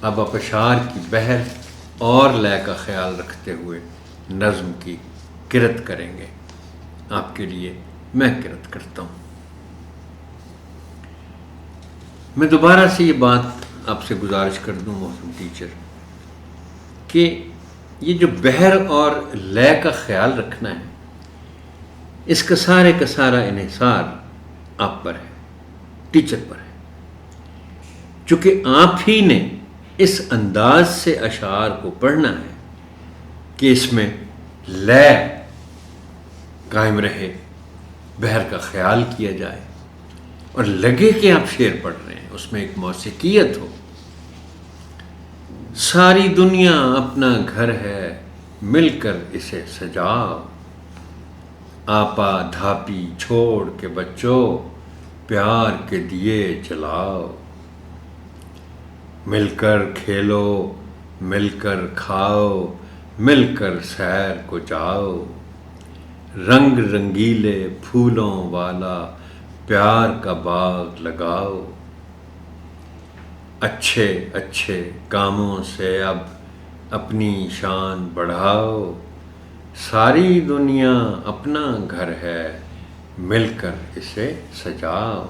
اب آپ اشعار کی بحر اور لے کا خیال رکھتے ہوئے نظم کی کرت کریں گے۔ آپ کے لیے میں کرت کرتا ہوں۔ میں دوبارہ سے یہ بات آپ سے گزارش کر دوں محترم ٹیچر کہ یہ جو بحر اور لے کا خیال رکھنا ہے، اس کا سارا انحصار آپ پر ہے، ٹیچر پر ہے، چونکہ آپ ہی نے اس انداز سے اشعار کو پڑھنا ہے کہ اس میں لے قائم رہے، بحر کا خیال کیا جائے اور لگے کہ آپ شعر پڑھ رہے ہیں، اس میں ایک موسیقیت ہو۔ ساری دنیا اپنا گھر ہے، مل کر اسے سجاؤ، آپا دھاپی چھوڑ کے بچوں، پیار کے دیے جلاؤ، مل کر کھیلو، مل کر کھاؤ، مل کر سیر کو جاؤ، رنگ رنگیلے پھولوں والا پیار کا باغ لگاؤ، اچھے اچھے کاموں سے اب اپنی شان بڑھاؤ، ساری دنیا اپنا گھر ہے، مل کر اسے سجاؤ۔